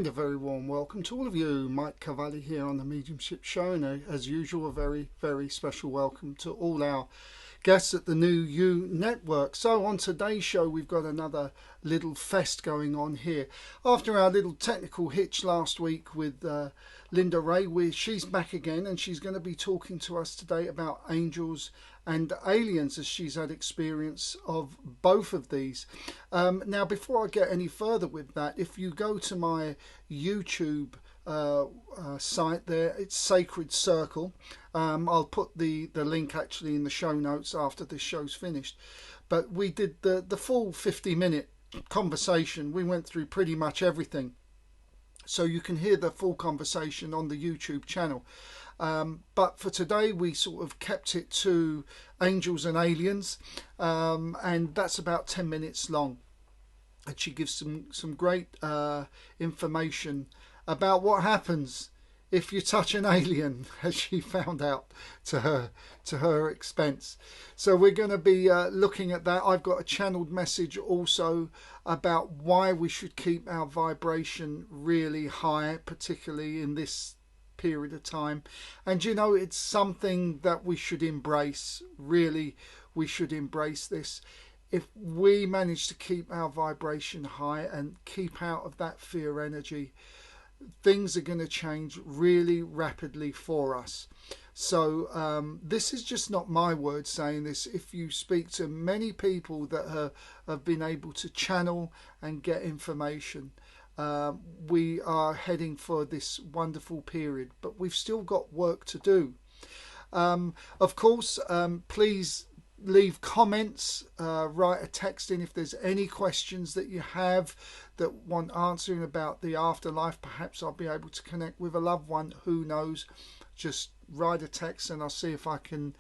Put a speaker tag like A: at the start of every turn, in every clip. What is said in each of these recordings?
A: And a very warm welcome to all of you. Mike Cavalli here on the Mediumship Show, and as usual, a very, very special welcome to all our guests at the New You Network. So on today's show, we've got another little fest going on here. After our little technical hitch last week with Linda Rae, she's back again, and she's going to be talking to us today about angels and aliens, as she's had experience of both of these. Now, before I get any further with that, if you go to my YouTube site there, it's Sacred Circle. I'll put the link actually in the show notes after this show's finished. But we did the full 50-minute conversation. We went through pretty much everything. So you can hear the full conversation on the YouTube channel. But for today, we sort of kept it to angels and aliens, and that's about 10 minutes long. And she gives some great information about what happens if you touch an alien, as she found out to her expense. So we're going to be looking at that. I've got a channeled message also about why we should keep our vibration really high, particularly in this period of time. And you know, it's something that we should embrace. Really, we should embrace this. If we manage to keep our vibration high and keep out of that fear energy, things are going to change really rapidly for us. So this is just not my words saying this. If you speak to many people that have been able to channel and get information, we are heading for this wonderful period, but we've still got work to do. Of course, please leave comments, write a text in if there's any questions that you have that want answering about the afterlife. Perhaps I'll be able to connect with a loved one, who knows. Just write a text and I'll see if I can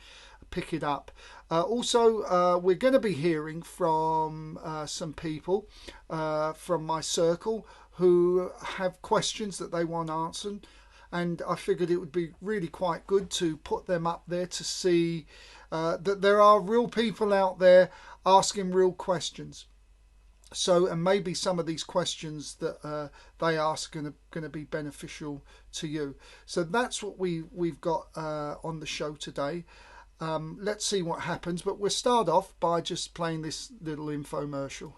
A: pick it up. Also, we're going to be hearing from some people from my circle who have questions that they want answered, and I figured it would be really quite good to put them up there to see that there are real people out there asking real questions. So, and maybe some of these questions that they ask are going to be beneficial to you. So that's what we've got on the show today. Let's see what happens, but we'll start off by just playing this little infomercial.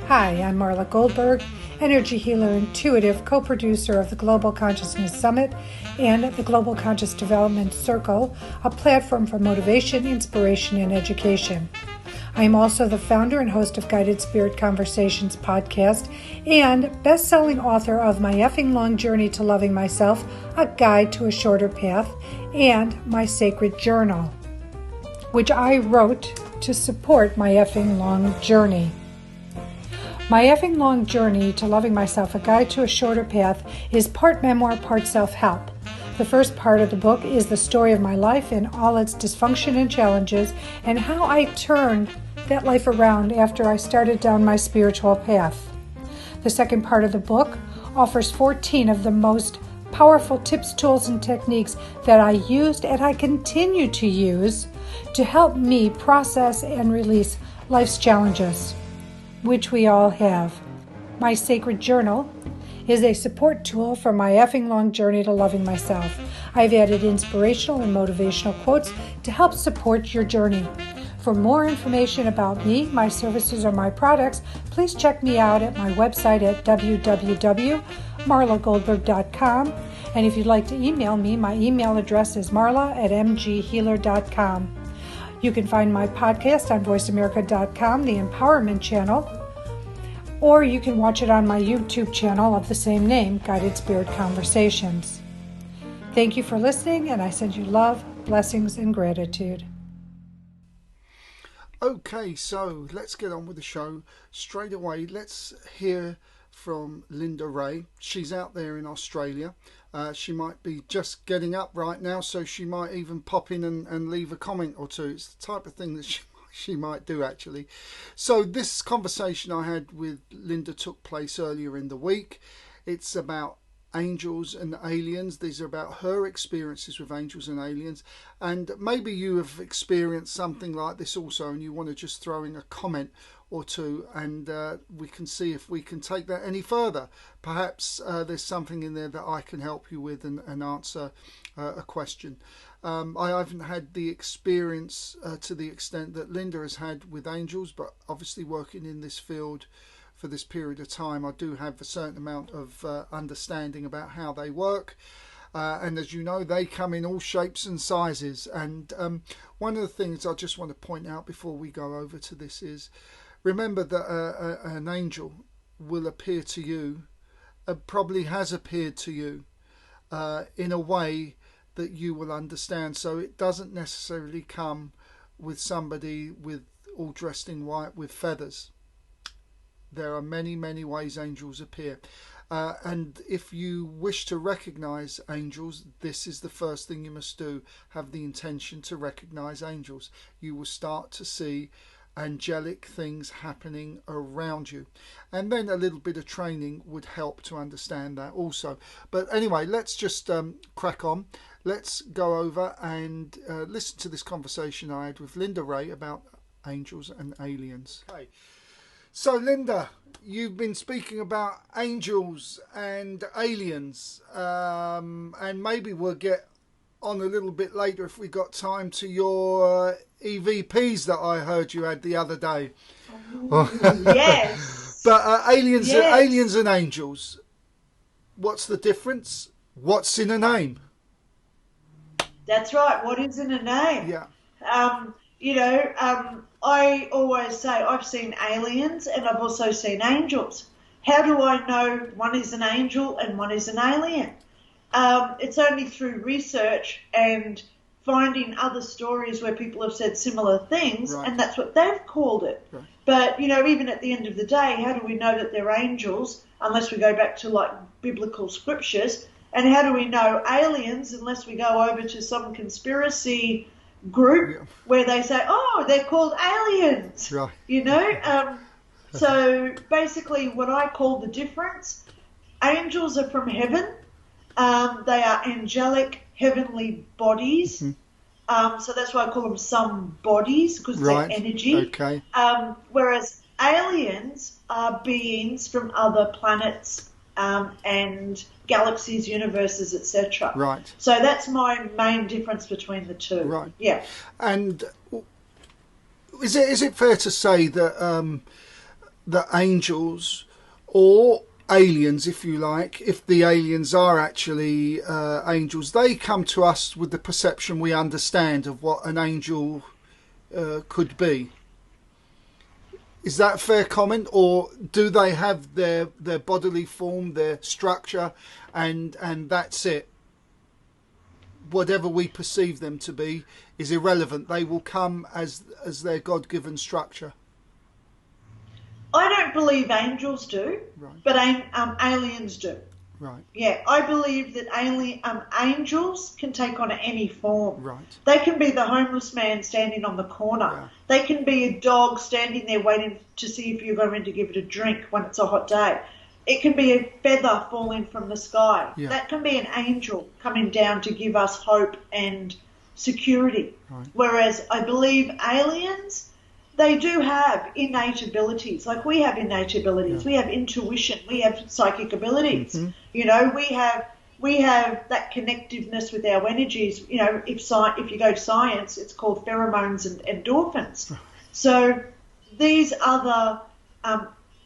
B: Hi, I'm Marla Goldberg, energy healer, intuitive, co-producer of the Global Consciousness Summit and the Global Conscious Development Circle, a platform for motivation, inspiration, and education. I am also the founder and host of Guided Spirit Conversations podcast and best-selling author of My Effing Long Journey to Loving Myself, A Guide to a Shorter Path, and My Sacred Journal, which I wrote to support my effing long journey. My Effing Long Journey to Loving Myself, A Guide to a Shorter Path is part memoir, part self-help. The first part of the book is the story of my life in all its dysfunction and challenges, and how I turned that life around after I started down my spiritual path. The second part of the book offers 14 of the most powerful tips, tools, and techniques that I used and I continue to use to help me process and release life's challenges, which we all have. My Sacred Journal is a support tool for my effing long journey to loving myself. I've added inspirational and motivational quotes to help support your journey. For more information about me, my services, or my products, please check me out at my website at www.marlagoldberg.com. And if you'd like to email me, my email address is marla@mghealer.com. You can find my podcast on voiceamerica.com, the Empowerment Channel, or you can watch it on my YouTube channel of the same name, Guided Spirit Conversations. Thank you for listening, and I send you love, blessings, and gratitude.
A: Okay, so let's get on with the show straight away. Let's hear from Linda Rae. She's out there in Australia. She might be just getting up right now, so she might even pop in and leave a comment or two. It's the type of thing that she might do, actually. So this conversation I had with Linda took place earlier in the week. It's about angels and aliens. These are about her experiences with angels and aliens, and maybe you have experienced something like this also, and you want to just throw in a comment or two, and we can see if we can take that any further. Perhaps there's something in there that I can help you with and answer a question. I haven't had the experience to the extent that Linda has had with angels, but obviously working in this field for this period of time, I do have a certain amount of understanding about how they work. And as you know, they come in all shapes and sizes. And one of the things I just want to point out before we go over to this is, remember that an angel will appear to you, probably has appeared to you in a way that you will understand. So it doesn't necessarily come with somebody with all dressed in white with feathers. There are many, many ways angels appear. And if you wish to recognize angels, this is the first thing you must do. Have the intention to recognize angels. You will start to see angelic things happening around you. And then a little bit of training would help to understand that also. But anyway, let's just crack on. Let's go over and listen to this conversation I had with Linda Rae about angels and aliens. Okay. So Linda, you've been speaking about angels and aliens, and maybe we'll get on a little bit later if we got time to your EVPs that I heard you had the other day.
C: Yes.
A: But aliens,
C: yes.
A: Aliens and angels, what's the difference? What's in a name?
C: That's right. What is in a name?
A: Yeah.
C: I always say I've seen aliens and I've also seen angels. How do I know one is an angel and one is an alien? It's only through research and finding other stories where people have said similar things,
A: right.
C: and that's what they've called it.
A: Right.
C: But, even at the end of the day, how do we know that they're angels unless we go back to, like, biblical scriptures? And how do we know aliens unless we go over to some conspiracy group where they say, oh, they're called aliens,
A: right.
C: So basically what I call the difference, angels are from heaven. They are angelic heavenly bodies.
A: Mm-hmm.
C: So that's why I call them some bodies, because
A: right.
C: they're energy.
A: Okay.
C: Whereas aliens are beings from other planets and galaxies, universes, etc.
A: Right.
C: So that's my main difference between the two.
A: Right.
C: Yeah.
A: And is it fair to say that the angels or aliens, if you like, if the aliens are actually angels, they come to us with the perception we understand of what an angel could be? Is that a fair comment, or do they have their bodily form, their structure, and that's it? Whatever we perceive them to be is irrelevant. They will come as their God-given structure.
C: I don't believe angels do,
A: right.
C: but aliens do.
A: Right.
C: Yeah, I believe that angels can take on any form.
A: Right.
C: They can be the homeless man standing on the corner.
A: Yeah.
C: They can be a dog standing there waiting to see if you're going to give it a drink when it's a hot day. It can be a feather falling from the sky.
A: Yeah.
C: That can be an angel coming down to give us hope and security.
A: Right.
C: Whereas I believe aliens, they do have innate abilities. Like we have innate abilities.
A: Yeah.
C: We have intuition. We have psychic abilities.
A: Mm-hmm.
C: We have that connectiveness with our energies. If you go to science, it's called pheromones and endorphins. So these other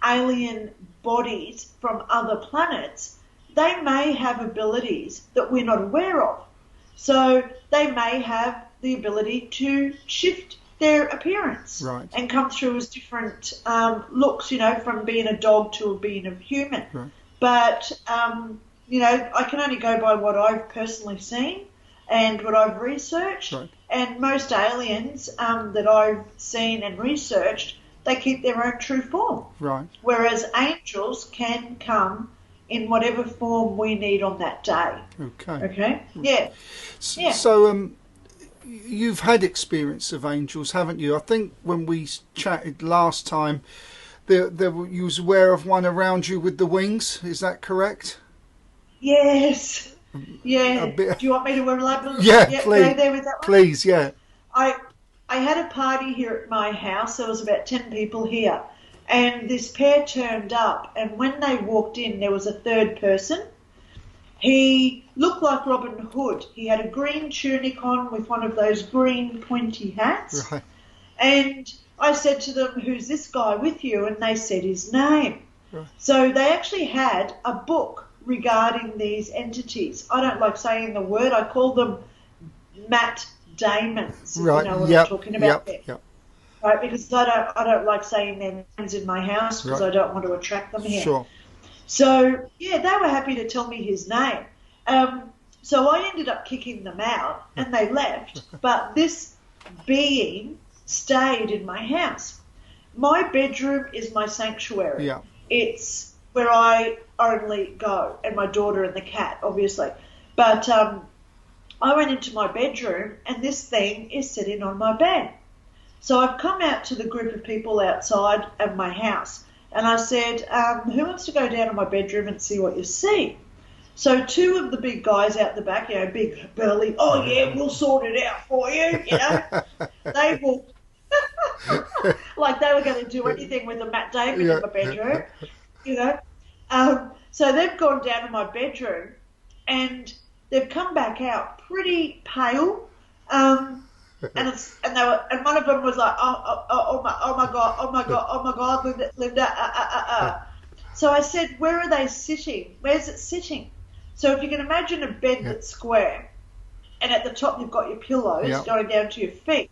C: alien bodies from other planets, they may have abilities that we're not aware of. So they may have the ability to shift their appearance,
A: right.
C: and come through as different looks, from being a dog to being a human.
A: Right.
C: But, I can only go by what I've personally seen and what I've researched.
A: Right.
C: And most aliens that I've seen and researched, they keep their own true form.
A: Right.
C: Whereas angels can come in whatever form we need on that day.
A: Okay.
C: Okay? Yeah.
A: So, you've had experience of angels, haven't you? I think when we chatted last time, you was aware of one around you with the wings. Is that correct?
C: Yes. Yeah.
A: A bit.
C: Do you want me to elaborate?
A: Yeah,
C: Go
A: please.
C: there with that one?
A: Please, yeah.
C: I had a party here at my house. There was about 10 people here. And this pair turned up. And when they walked in, there was a third person. He looked like Robin Hood. He had a green tunic on with one of those green pointy hats.
A: Right.
C: And I said to them, who's this guy with you? And they said his name.
A: Right.
C: So they actually had a book regarding these entities. I don't like saying the word. I call them Matt Damons.
A: Right.
C: You know what I'm talking about there.
A: Yep.
C: Right, because I don't like saying their names in my house because I don't want to attract them here.
A: Sure.
C: So, yeah, they were happy to tell me his name. So I ended up kicking them out and they left. But this being stayed in my house. My bedroom is my sanctuary.
A: Yeah.
C: It's where I only go, and my daughter and the cat, obviously. But I went into my bedroom and this thing is sitting on my bed. So I've come out to the group of people outside of my house and I said, who wants to go down to my bedroom and see what you see? So two of the big guys out the back, you know, big burly, oh yeah, we'll sort it out for you, you know. They walked like they were going to do anything with a Matt Damon in my bedroom, you know. So they've gone down to my bedroom and they've come back out pretty pale. And one of them was like, oh my God, Linda. So I said, where are they sitting? Where's it sitting? So if you can imagine a bed that's square, and at the top you've got your pillows going down to your feet.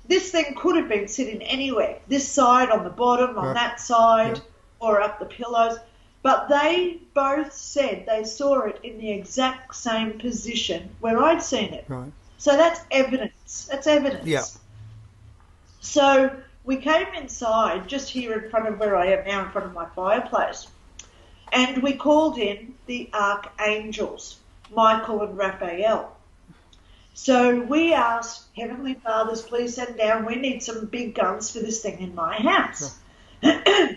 C: This thing could have been sitting anywhere, this side, on the bottom, on that side, or up the pillows. But they both said they saw it in the exact same position where I'd seen it.
A: Right.
C: So that's evidence. That's evidence.
A: Yeah.
C: So we came inside, just here in front of where I am now, in front of my fireplace, and we called in the archangels, Michael and Raphael. So we asked, Heavenly Fathers, please send down, we need some big guns for this thing in my house. Sure.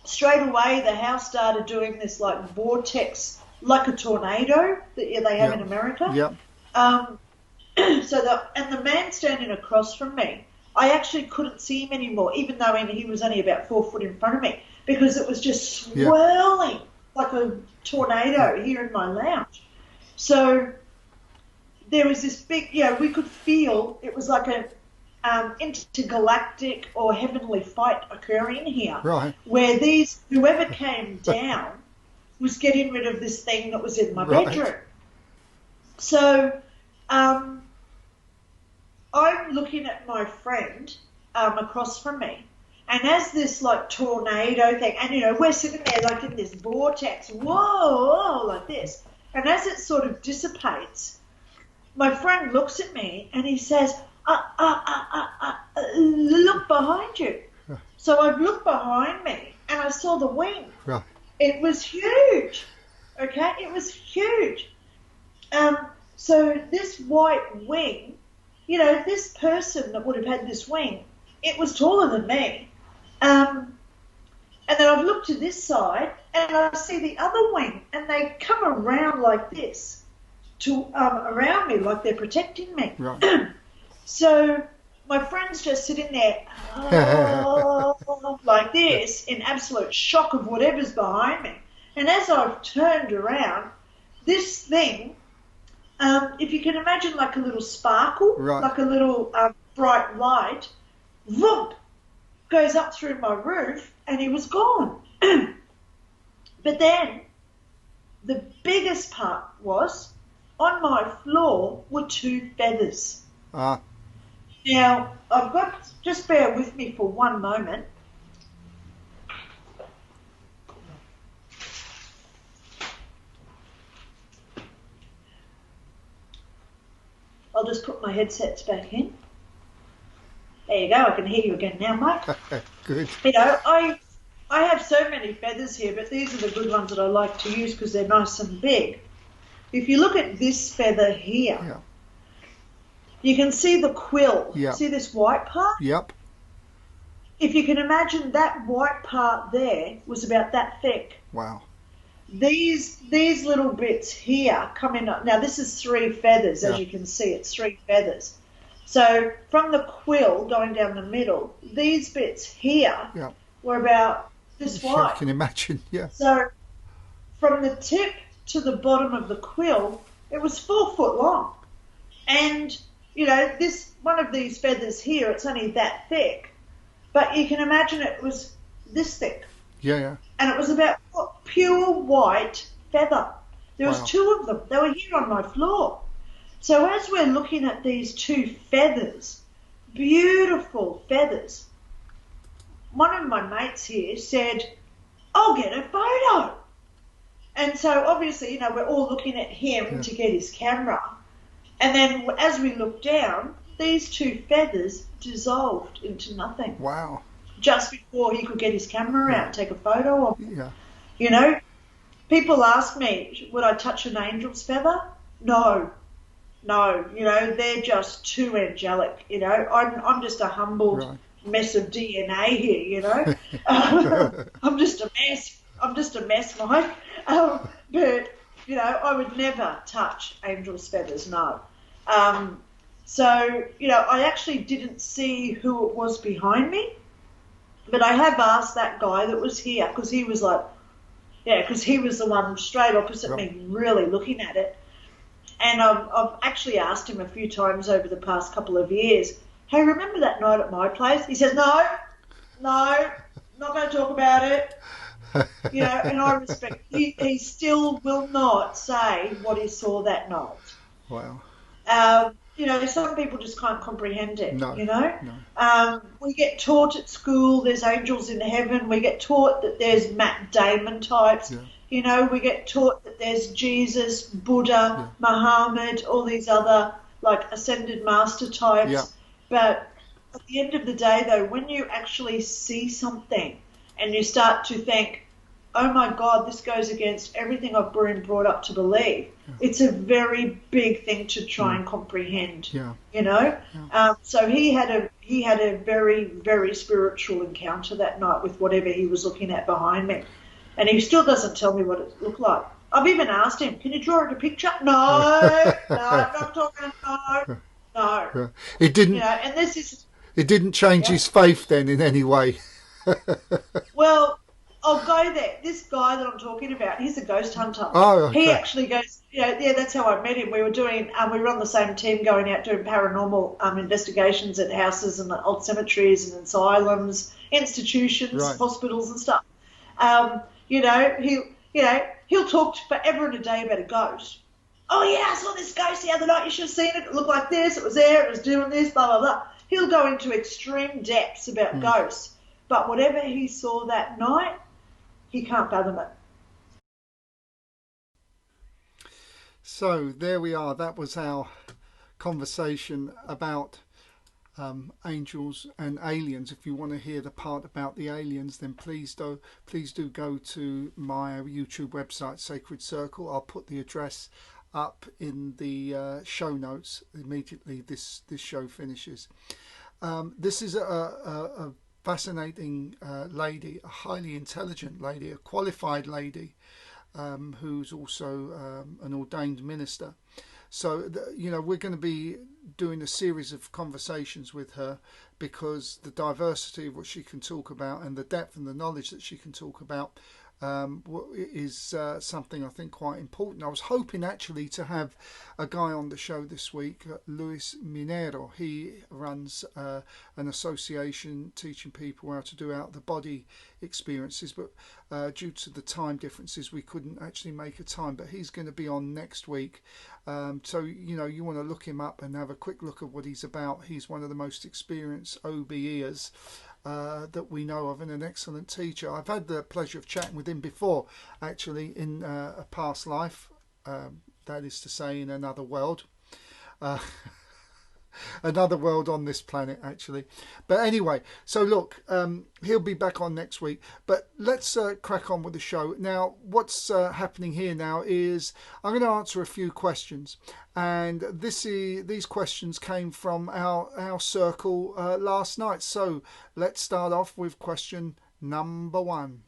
C: Straight away, the house started doing this like vortex, like a tornado that they have in America.
A: Yep.
C: So the man standing across from me, I actually couldn't see him anymore, even though he was only about 4 foot in front of me, because it was just swirling like a tornado here in my lounge. So there was this big, we could feel it was like an intergalactic or heavenly fight occurring here,
A: right,
C: where whoever came down was getting rid of this thing that was in my bedroom. So I'm looking at my friend across from me, and as this like tornado thing, and we're sitting there like in this vortex, whoa, like this, and as it sort of dissipates, my friend looks at me and he says, look behind you. So I've looked behind me and I saw the wing.
A: Right.
C: It was huge. Okay, it was huge. So this white wing, this person that would have had this wing, it was taller than me. And then I've looked to this side and I see the other wing, and they come around like this to around me, like they're protecting me.
A: Right.
C: So my friend's just sitting there like this, in absolute shock of whatever's behind me. And as I've turned around, this thing, if you can imagine like a little sparkle, like a little bright light, whoop, goes up through my roof, and he was gone. But then the biggest part was, on my floor were 2 feathers. Now, just bear with me for one moment. I'll just put my headsets back in. There you go, I can hear you again now, Mike.
A: Good.
C: I have so many feathers here, but these are the good ones that I like to use because they're nice and big. If you look at this feather here, you can see the quill. See this white part?
A: Yep.
C: If you can imagine, that white part there was about that thick.
A: Wow.
C: these little bits here come in. Now this is 3 feathers, as
A: Yeah.
C: you can see, it's 3 feathers. So from the quill going down the middle, these bits here
A: Yeah.
C: were about this
A: Yeah, I
C: wide.
A: can imagine. Yeah.
C: So from the tip to the bottom of the quill, it was 4 foot long. And, you know, this one of these feathers here, it's only that thick. But you can imagine it was this thick.
A: Yeah, yeah.
C: And it was about pure white feather. There was
A: Wow.
C: 2 of them. They were here on my floor. So as we're looking at these 2 feathers, beautiful feathers, one of my mates here said, I'll get a photo. And so obviously, you know, we're all looking at him to get his camera. And then as we look down, these 2 feathers dissolved into nothing.
A: Wow.
C: Just before he could get his camera out and take a photo of it.
A: Yeah.
C: You know, people ask me, would I touch an angel's feather? No, you know, they're just too angelic, you know. I'm just a humbled mess of DNA here, you know. I'm just a mess, Mike. But, you know, I would never touch angel's feathers, no. So, you know, I actually didn't see who it was behind me, but I have asked that guy that was here, because he was like, because he was the one straight opposite me really looking at it. And I've actually asked him a few times over the past couple of years, hey, remember that night at my place? He says, no, not going to talk about it. You know, and I respect, he still will not say what he saw that night.
A: Wow.
C: You know, some people just can't comprehend it,
A: No,
C: you know.
A: no.
C: We get taught at school there's angels in heaven. We get taught that there's Matt Damon types.
A: Yeah.
C: You know, we get taught that there's Jesus, Buddha, Muhammad, all these other, like, ascended master types.
A: Yeah.
C: But at the end of the day, though, when you actually see something and you start to think, oh my God, this goes against everything I've been brought up to believe. Yeah. It's a very big thing to try and comprehend.
A: Yeah.
C: You know.
A: Yeah.
C: So he had a very, very spiritual encounter that night with whatever he was looking at behind me, and he still doesn't tell me what it looked like. I've even asked him, "Can you draw it a picture?" No, I'm not talking. No.
A: It didn't.
C: You know, and this is.
A: It didn't change his faith then in any way.
C: Well, I'll go there. This guy that I'm talking about, he's a ghost hunter.
A: Oh, okay.
C: He actually goes, that's how I met him. We were on the same team going out doing paranormal investigations at houses and old cemeteries and asylums, institutions, hospitals and stuff. He'll talk forever and a day about a ghost. Oh yeah, I saw this ghost the other night. You should have seen it. It looked like this. It was there. It was doing this. Blah blah blah. He'll go into extreme depths about ghosts. But whatever he saw that night, he can't fathom it.
A: So there we are. That was our conversation about angels and aliens. If you want to hear the part about the aliens, then please do go to my YouTube website, Sacred Circle. I'll put the address up in the show notes immediately this show finishes. This is a fascinating lady, a highly intelligent lady, a qualified lady, who's also an ordained minister. So, we're going to be doing a series of conversations with her, because the diversity of what she can talk about and the depth and the knowledge that she can talk about is something I think quite important. I was hoping actually to have a guy on the show this week, Luis Minero. He runs an association teaching people how to do out the body experiences, but due to the time differences we couldn't actually make a time, but he's going to be on next week. So you want to look him up and have a quick look at what he's about. He's one of the most experienced OBEers that we know of, and an excellent teacher. I've had the pleasure of chatting with him before, actually, in a past life, that is to say in another world. Another world on this planet, actually. But anyway, so look, he'll be back on next week, but let's crack on with the show. Now, what's happening here now is I'm going to answer a few questions, and these questions came from our circle last night. So let's start off with question number 1.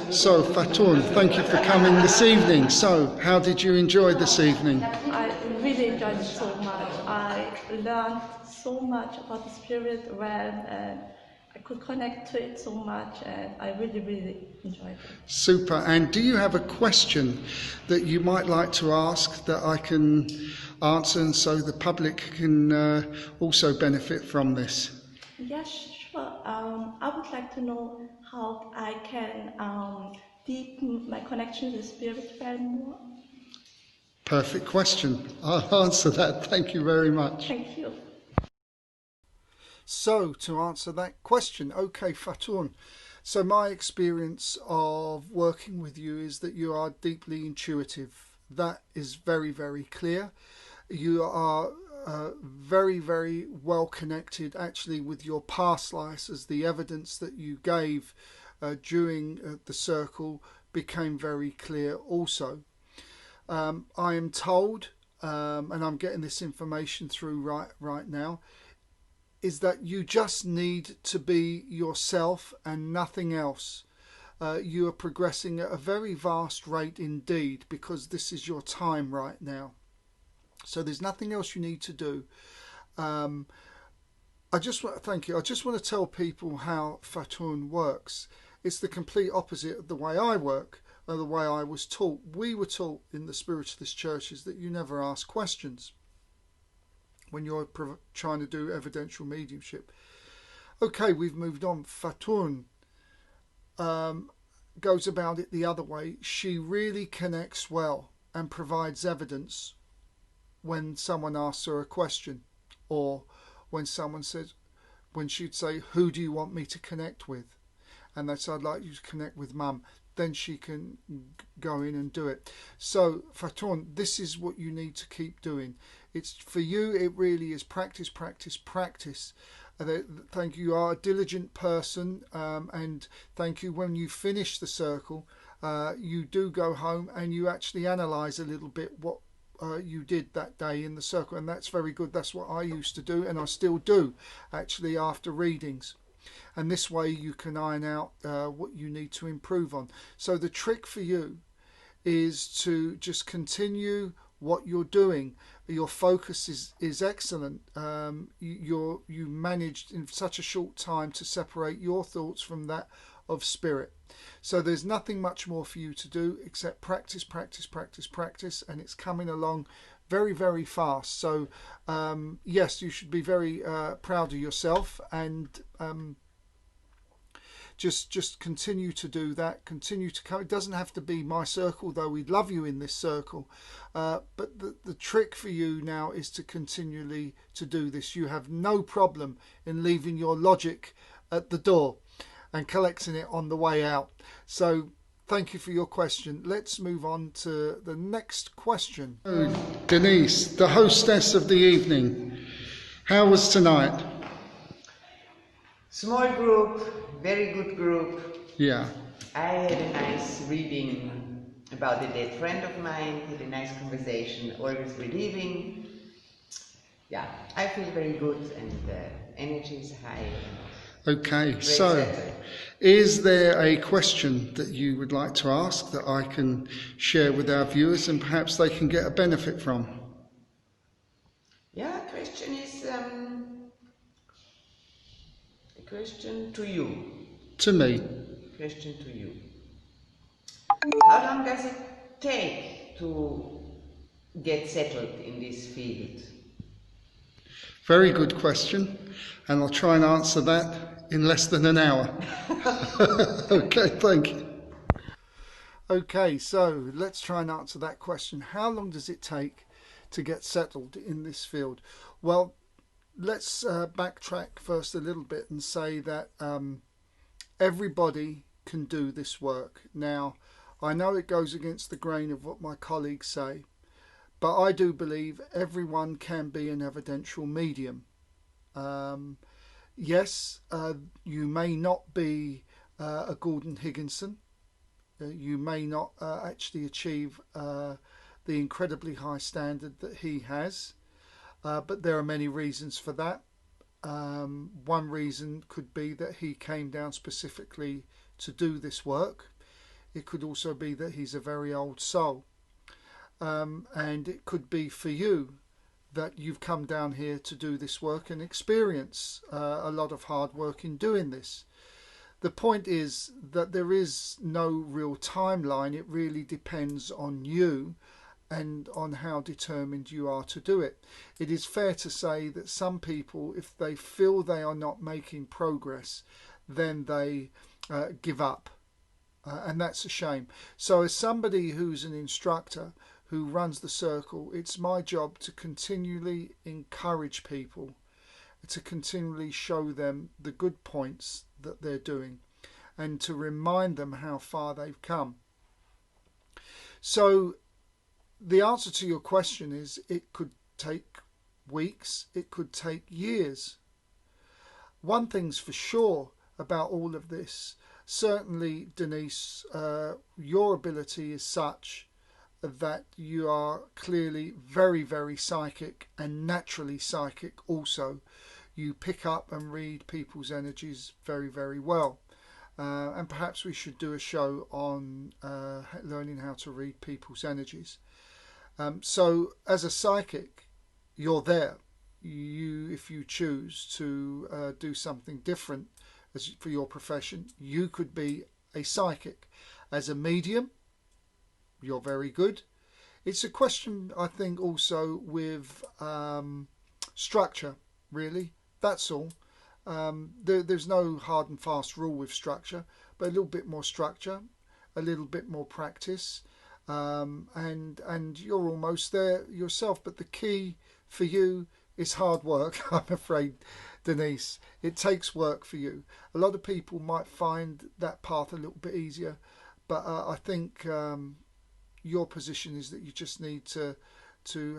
A: So, Fatun, thank you for coming this evening. So, how did you enjoy this evening?
D: I really enjoyed it so much. I learned so much about the spirit realm and I could connect to it so much and I really enjoyed it.
A: Super. And do you have a question that you might like to ask that I can answer and so the public can also benefit from this?
D: Yes, sure. I would like to know how I can deepen my connection to the spirit realm more.
A: Perfect question. I'll answer that. Thank you very much.
D: Thank you.
A: So, to answer that question, okay, Fatun. So, my experience of working with you is that you are deeply intuitive. That is very clear. You are very well connected actually with your past lives, as the evidence that you gave during the circle became very clear also. I am told, and I'm getting this information through right now, is that you just need to be yourself and nothing else. You are progressing at a very vast rate indeed, because this is your time right now. So there's nothing else you need to do. I just want to thank you. I just want to tell people how Fatun works. It's the complete opposite of the way I work, or the way I was taught. We were taught in the spiritualist churches that you never ask questions when you're trying to do evidential mediumship. Okay, we've moved on. Fatun goes about it the other way. She really connects well and provides evidence when someone asks her a question, or when someone says, when she'd say, who do you want me to connect with? And they say, I'd like you to connect with Mum. Then she can go in and do it. So, Fatun, this is what you need to keep doing. It's for you, it really is practice. Thank you. You are a diligent person, and thank you. When you finish the circle, you do go home and you actually analyse a little bit what you did that day in the circle, and that's very good. That's what I used to do, and I still do actually after readings. And this way you can iron out what you need to improve on. So the trick for you is to just continue what you're doing. Your focus is excellent. You managed in such a short time to separate your thoughts from that of spirit. So there's nothing much more for you to do except practice, and it's coming along very fast. So yes, you should be very proud of yourself, and just continue to do that. Continue to come. It doesn't have to be my circle, though we'd love you in this circle. But the trick for you now is to continually to do this. You have no problem in leaving your logic at the door and collecting it on the way out. So thank you for your question. Let's move on to the next question. Denise, the hostess of the evening, how was tonight?
E: Small group, very good group.
A: Yeah.
E: I had a nice reading about a dead friend of mine, had a nice conversation, always relieving. Yeah, I feel very good, and the energy is high.
A: Okay, so is there a question that you would like to ask that I can share with our viewers and perhaps they can get a benefit from?
E: Yeah, question is a question to you.
A: To me.
E: Question to you. How long does it take to get settled in this field?
A: Very good question, and I'll try and answer that in less than an hour. Okay, thank you. Okay, so let's try and answer that question. How long does it take to get settled in this field? Well, let's backtrack first a little bit and say that everybody can do this work. Now, I know it goes against the grain of what my colleagues say, but I do believe everyone can be an evidential medium. Yes, you may not be a Gordon Higginson. You may not actually achieve the incredibly high standard that he has, but there are many reasons for that. One reason could be that he came down specifically to do this work. It could also be that he's a very old soul. And it could be for you that you've come down here to do this work and experience a lot of hard work in doing this. The point is that there is no real timeline. It really depends on you and on how determined you are to do it. It is fair to say that some people, if they feel they are not making progress, then they give up. And that's a shame. So as somebody who's an instructor who runs the circle, it's my job to continually encourage people, to continually show them the good points that they're doing, and to remind them how far they've come. So the answer to your question is, it could take weeks, it could take years. One thing's for sure about all of this, certainly, Denise, your ability is such that you are clearly very, very psychic, and naturally psychic also. You pick up and read people's energies very, very well. And perhaps we should do a show on learning how to read people's energies. So as a psychic, you're there. If you choose to do something different for your profession, you could be a psychic. As a medium, you're very good. It's a question, I think, also with structure, really. That's all. There's no hard and fast rule with structure, but a little bit more structure, a little bit more practice, and you're almost there yourself. But the key for you is hard work, I'm afraid, Denise. It takes work for you. A lot of people might find that path a little bit easier, but I think your position is that you just need to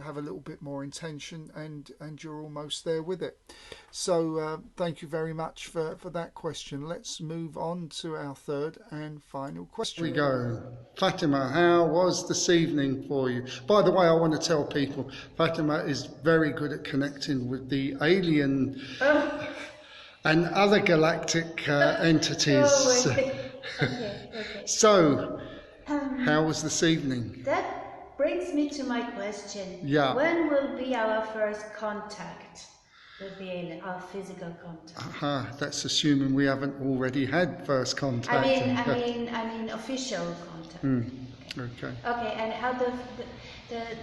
A: have a little bit more intention, and you're almost there with it. So thank you very much for that question. Let's move on to our third and final question. Here we go. Fatima, how was this evening for you? By the way, I want to tell people Fatima is very good at connecting with the alien and other galactic entities.
F: Okay.
A: So, how was this evening?
F: That brings me to my question.
A: Yeah.
F: When will be our first contact with the alien, our physical contact?
A: That's assuming we haven't already had first contact.
F: I mean official contact.
A: Okay.
F: Okay, and how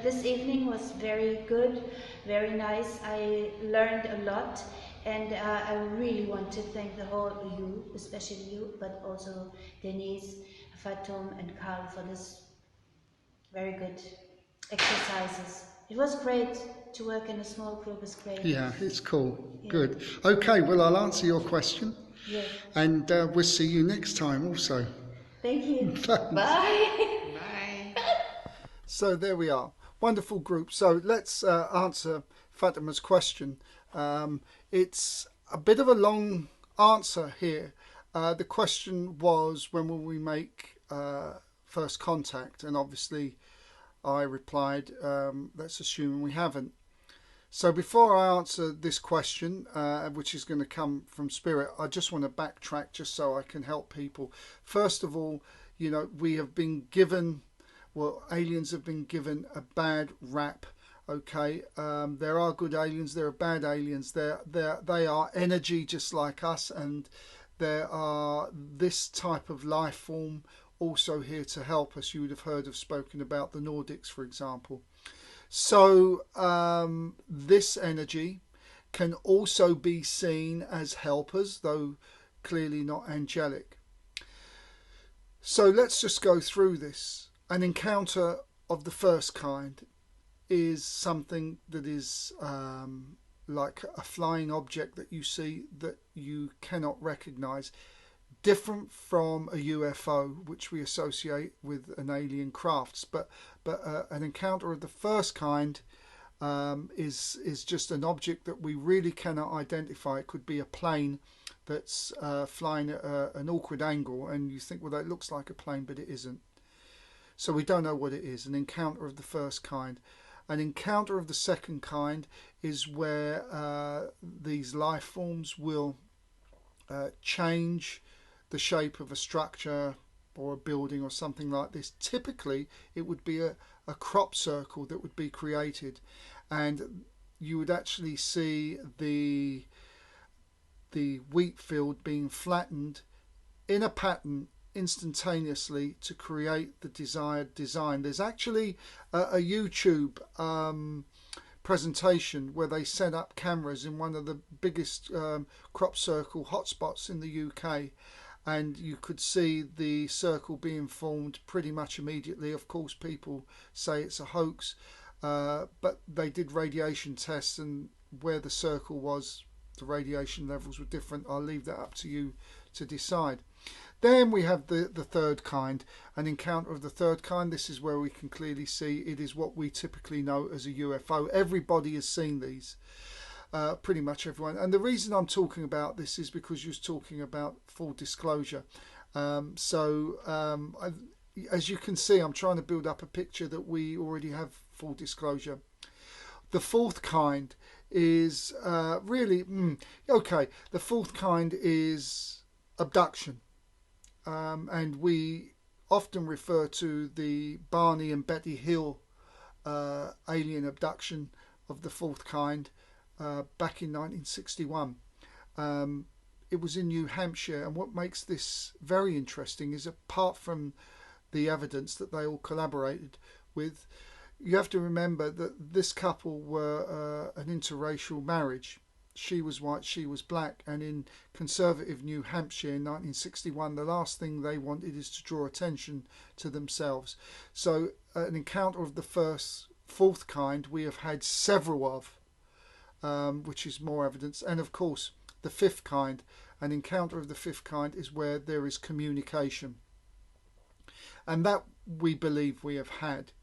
F: this evening was very good, very nice. I learned a lot, and I really want to thank the whole you, especially you, but also Denise, Fatum, and Carl for this very good exercises. It was great to work in a small group. It's great.
A: Yeah, it's cool.
F: Yeah.
A: Good. Okay, well, I'll answer your question.
F: Yeah.
A: And we'll see you next time also.
F: Thank you.
A: Thanks.
F: Bye.
E: Bye.
A: So there we are. Wonderful group. So let's answer Fatima's question. It's a bit of a long answer here. The question was, when will we make first contact? And obviously I replied, let's assume we haven't. So before I answer this question, which is going to come from Spirit, I just want to backtrack just so I can help people. First of all, you know, we have been given, well, aliens have been given a bad rap. Okay, there are good aliens, there are bad aliens. They are energy just like us, and there are this type of life form also here to help us. You would have heard of spoken about the Nordics, for example. So this energy can also be seen as helpers, though clearly not angelic. So let's just go through this. An encounter of the first kind is something that is like a flying object that you see that you cannot recognize, different from a UFO, which we associate with an alien crafts. But an encounter of the first kind is just an object that we really cannot identify. It could be a plane that's flying at an awkward angle, and you think, well, that looks like a plane, but it isn't. So we don't know what it is. An encounter of the first kind. An encounter of the second kind is where these life forms will change the shape of a structure or a building or something like this. Typically it would be a crop circle that would be created, and you would actually see the wheat field being flattened in a pattern instantaneously to create the desired design. There's actually a YouTube presentation where they set up cameras in one of the biggest crop circle hotspots in the UK, and you could see the circle being formed pretty much immediately. Of course, people say it's a hoax, but they did radiation tests, and where the circle was, the radiation levels were different. I'll leave that up to you to decide. Then we have the third kind, an encounter of the third kind. This is where we can clearly see it is what we typically know as a UFO. Everybody has seen these, pretty much everyone. And the reason I'm talking about this is because you're talking about full disclosure. As you can see, I'm trying to build up a picture that we already have full disclosure. The fourth kind is okay. The fourth kind is abduction. And we often refer to the Barney and Betty Hill alien abduction of the fourth kind back in 1961. It was in New Hampshire, and what makes this very interesting is, apart from the evidence that they all collaborated with, you have to remember that this couple were an interracial marriage. She was white, she was black, and in conservative New Hampshire in 1961, the last thing they wanted is to draw attention to themselves. So an encounter of the fourth kind we have had several of, which is more evidence. And of course the fifth kind, an encounter of the fifth kind, is where there is communication, and that we believe we have had.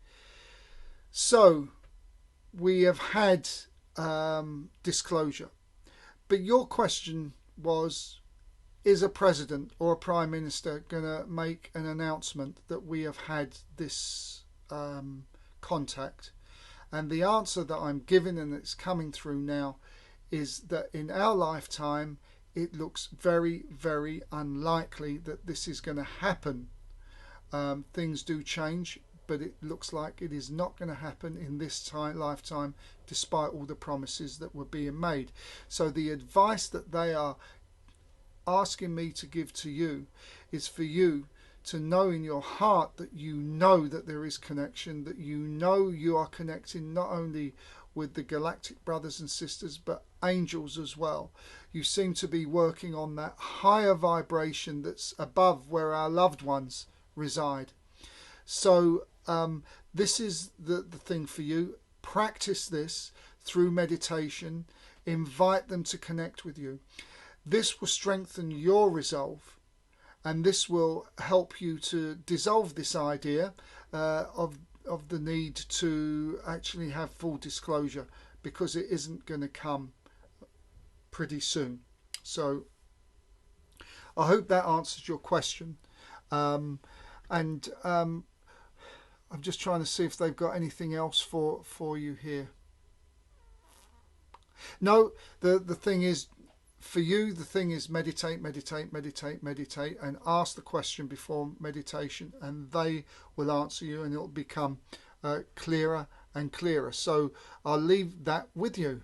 A: So we have had disclosure. But your question was, is a president or a prime minister going to make an announcement that we have had this contact? And the answer that I'm giving, and it's coming through now, is that in our lifetime it looks very, very unlikely that this is going to happen. Things do change, but it looks like it is not going to happen in this lifetime, despite all the promises that were being made. So the advice that they are asking me to give to you is for you to know in your heart that you know that there is connection, that you know you are connecting not only with the galactic brothers and sisters, but angels as well. You seem to be working on that higher vibration that's above where our loved ones reside. So this is the thing for you. Practice this through meditation. Invite them to connect with you. This will strengthen your resolve, and this will help you to dissolve this idea of the need to actually have full disclosure, because it isn't going to come pretty soon. So I hope that answers your question. I'm just trying to see if they've got anything else for you here. No, the thing is, for you, the thing is meditate, and ask the question before meditation, and they will answer you, and it'll become clearer and clearer. So I'll leave that with you.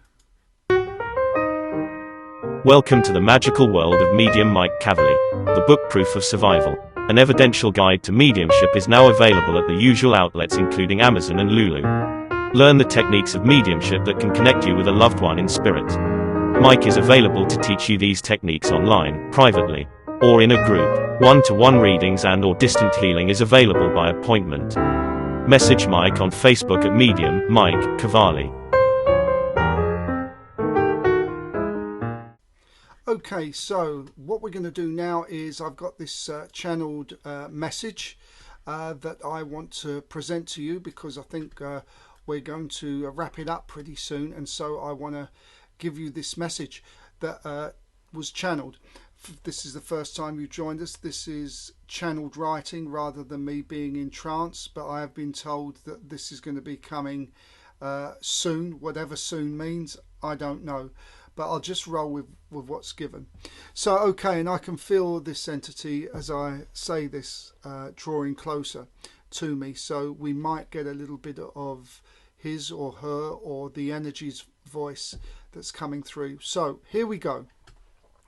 G: Welcome to the magical world of medium Mike Cavalli. The book Proof of Survival, an evidential guide to mediumship, is now available at the usual outlets including Amazon and Lulu. Learn the techniques of mediumship that can connect you with a loved one in spirit. Mike is available to teach you these techniques online, privately, or in a group. One-to-one readings and or distant healing is available by appointment. Message Mike on Facebook at Medium Mike Cavalli.
A: Okay, so what we're going to do now is I've got this channeled message that I want to present to you, because I think we're going to wrap it up pretty soon, and so I want to give you this message that was channeled. If this is the first time you joined us, this is channeled writing rather than me being in trance, but I have been told that this is going to be coming soon. Whatever soon means, I don't know. but I'll just roll with what's given. So, okay, and I can feel this entity as I say this drawing closer to me. So we might get a little bit of his or her or the energy's voice that's coming through. So here we go.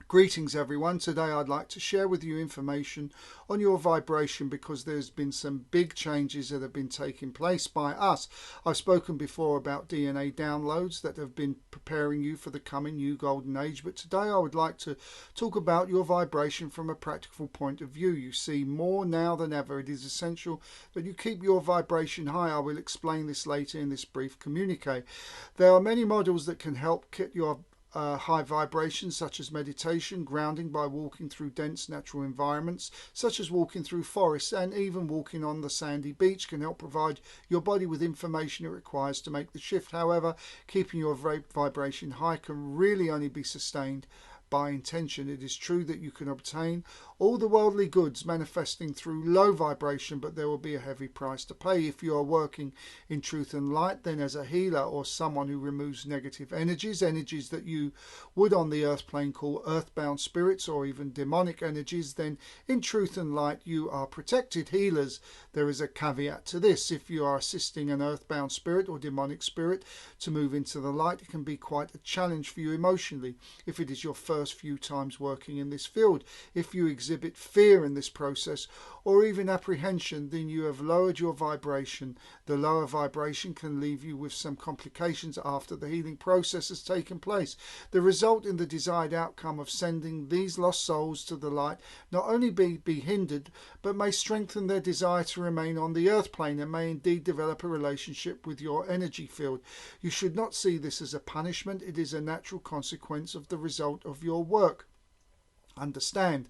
A: Greetings everyone. Today I'd like to share with you information on your vibration because there's been some big changes that have been taking place by us. I've spoken before about DNA downloads that have been preparing you for the coming new golden age, but today I would like to talk about your vibration from a practical point of view. You see, more now than ever it is essential that you keep your vibration high. I will explain this later in this brief communique. There are many models that can help keep your high vibrations, such as meditation, grounding by walking through dense natural environments, such as walking through forests, and even walking on the sandy beach can help provide your body with information it requires to make the shift. However, keeping your vibration high can really only be sustained by intention. It is true that you can obtain all the worldly goods manifesting through low vibration, but there will be a heavy price to pay. If you are working in truth and light, then as a healer or someone who removes negative energies that you would on the earth plane call earthbound spirits or even demonic energies, then in truth and light you are protected healers. There is a caveat to this. If you are assisting an earthbound spirit or demonic spirit to move into the light, it can be quite a challenge for you emotionally if it is your first few times working in this field. If you exhibit fear in this process or even apprehension, then you have lowered your vibration. The lower vibration can leave you with some complications after the healing process has taken place. The result in the desired outcome of sending these lost souls to the light not only be hindered, but may strengthen their desire to remain on the earth plane and may indeed develop a relationship with your energy field. You should not see this as a punishment. It is a natural consequence of the result of your work. Understand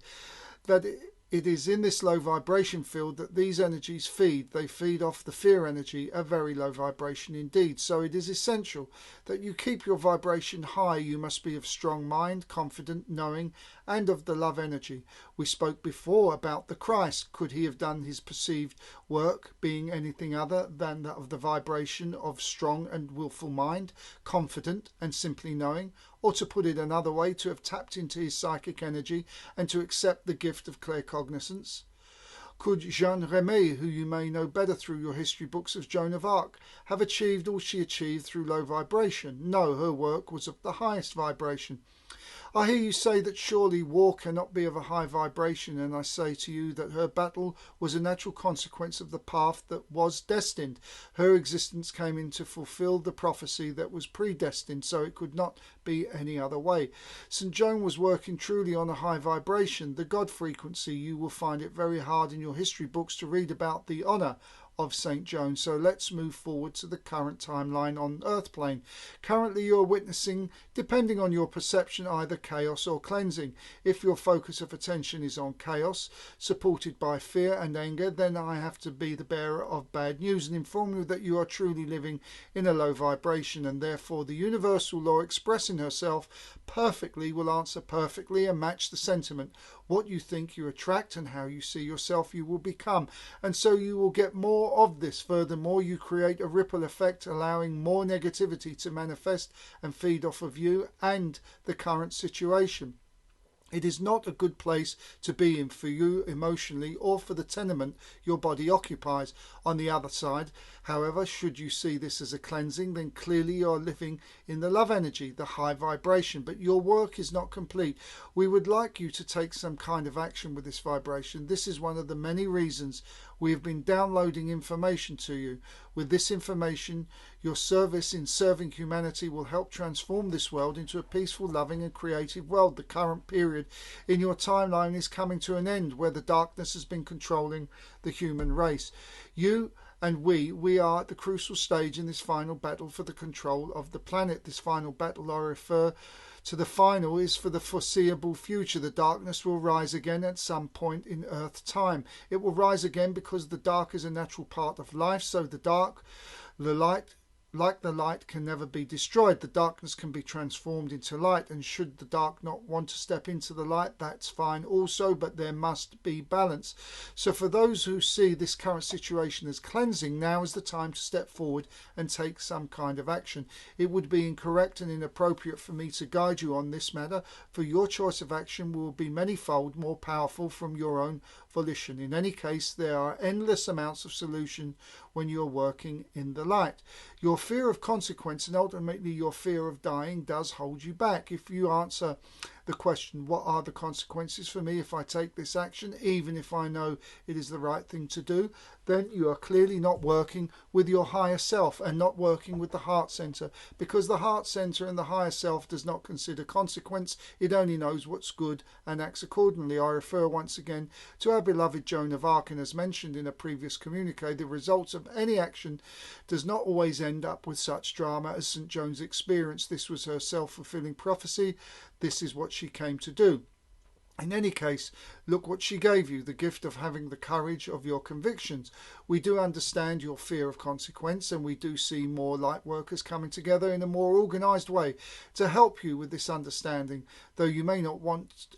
A: that it is in this low vibration field that these energies feed. They feed off the fear energy, a very low vibration indeed. So it is essential that you keep your vibration high. You must be of strong mind, confident, knowing, and of the love energy. We spoke before about the Christ. Could he have done his perceived work being anything other than that of the vibration of strong and willful mind, confident and simply knowing? Or to put it another way, to have tapped into his psychic energy and to accept the gift of claircognizance? Could Jeanne Remy, who you may know better through your history books as Joan of Arc, have achieved all she achieved through low vibration? No, her work was of the highest vibration. I hear you say that surely war cannot be of a high vibration, and I say to you that her battle was a natural consequence of the path that was destined. Her existence came in to fulfill the prophecy that was predestined, so it could not be any other way. St. Joan was working truly on a high vibration, the God frequency. You will find it very hard in your history books to read about the honour of St. Joan. So let's move forward to the current timeline on Earth plane. Currently you are witnessing, depending on your perception, either chaos or cleansing. If your focus of attention is on chaos, supported by fear and anger, then I have to be the bearer of bad news and inform you that you are truly living in a low vibration, and therefore the universal law expressing herself perfectly will answer perfectly and match the sentiment. What you think you attract, and how you see yourself you will become, and so you will get more of this. Furthermore, you create a ripple effect, allowing more negativity to manifest and feed off of you and the current situation. It is not a good place to be in for you emotionally or for the tenement your body occupies. On the other side, however, should you see this as a cleansing, then clearly you are living in the love energy, the high vibration, but your work is not complete. We would like you to take some kind of action with this vibration. This is one of the many reasons we have been downloading information to you. With this information, your service in serving humanity will help transform this world into a peaceful, loving and creative world. The current period in your timeline is coming to an end where the darkness has been controlling the human race. You and we are at the crucial stage in this final battle for the control of the planet. This final battle I refer to the final is for the foreseeable future. The darkness will rise again at some point in Earth time. It will rise again because the dark is a natural part of life. So the light like the light, can never be destroyed. The darkness can be transformed into light, and should the dark not want to step into the light, that's fine also, but there must be balance. So for those who see this current situation as cleansing, now is the time to step forward and take some kind of action. It would be incorrect and inappropriate for me to guide you on this matter, for your choice of action will be manyfold more powerful from your own volition. In any case, there are endless amounts of solution when you're working in the light. Your fear of consequence and ultimately your fear of dying does hold you back. If you answer the question, what are the consequences for me if I take this action, even if I know it is the right thing to do, then you are clearly not working with your higher self and not working with the heart center, because the heart center and the higher self does not consider consequence. It only knows what's good and acts accordingly. I refer once again to our beloved Joan of Arc, and as mentioned in a previous communique, the results of any action does not always end up with such drama as St. Joan's experienced. This was her self-fulfilling prophecy. This is what she came to do. In any case, look what she gave you, the gift of having the courage of your convictions. We do understand your fear of consequence, and we do see more light workers coming together in a more organised way to help you with this understanding, though you may not want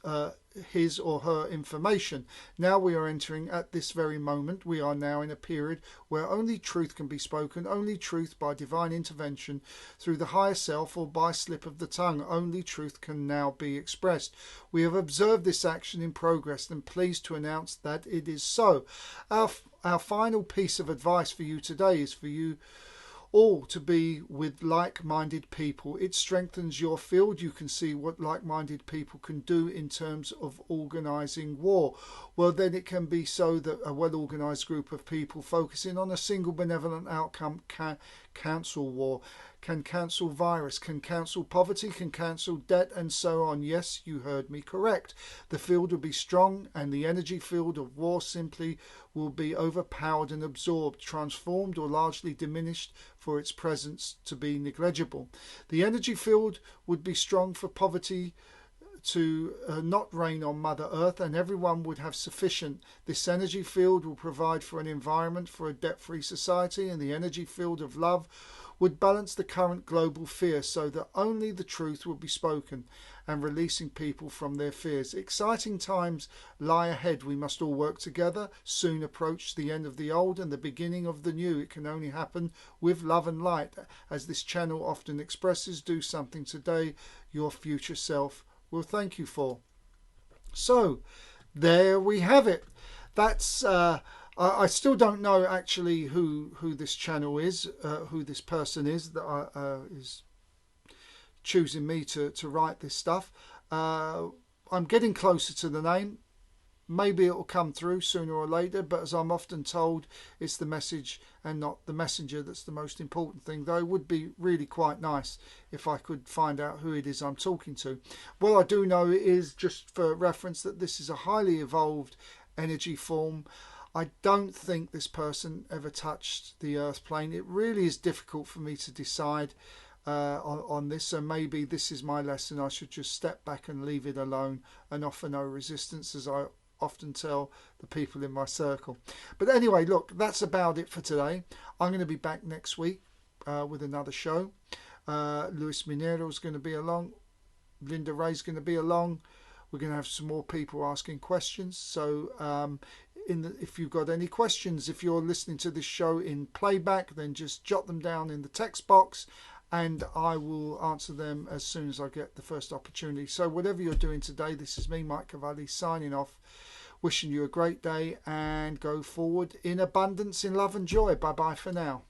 A: his or her information. Now we are entering at this very moment. We are now in a period where only truth can be spoken, only truth by divine intervention through the higher self or by slip of the tongue. Only truth can now be expressed. We have observed this action in progress and pleased to announce that it is so. Our final piece of advice for you today is for you all to be with like-minded people. It strengthens your field. You can see what like-minded people can do in terms of organising war. Well, then it can be so that a well-organised group of people focusing on a single benevolent outcome can cancel war, can cancel virus, can cancel poverty, can cancel debt, and so on. Yes, you heard me correct. The field will be strong, and the energy field of war simply will be overpowered and absorbed, transformed or largely diminished for its presence to be negligible. The energy field would be strong for poverty to not rain on Mother Earth, and everyone would have sufficient. This energy field will provide for an environment for a debt-free society, and the energy field of love would balance the current global fear so that only the truth will be spoken and releasing people from their fears. Exciting times lie ahead. We must all work together. Soon approach the end of the old and the beginning of the new. It can only happen with love and light. As this channel often expresses, do something today your future self will thank you for. So there we have it. That's I still don't know actually who this channel is, who this person is that is choosing me to write this stuff. I'm getting closer to the name. Maybe it will come through sooner or later, but as I'm often told, it's the message and not the messenger that's the most important thing, though it would be really quite nice if I could find out who it is I'm talking to. What I do know is, just for reference, that this is a highly evolved energy form. I don't think this person ever touched the earth plane. It really is difficult for me to decide on this, so maybe this is my lesson. I should just step back and leave it alone and offer no resistance, as I often tell the people in my circle. But anyway, look, that's about it for today. I'm going to be back next week with another show. Luis Minero is going to be along. Linda Rae is going to be along. We're going to have some more people asking questions. So if you've got any questions, if you're listening to this show in playback, then just jot them down in the text box and I will answer them as soon as I get the first opportunity. So whatever you're doing today, this is me, Mike Cavalli, signing off, wishing you a great day and go forward in abundance, in love and joy. Bye bye for now.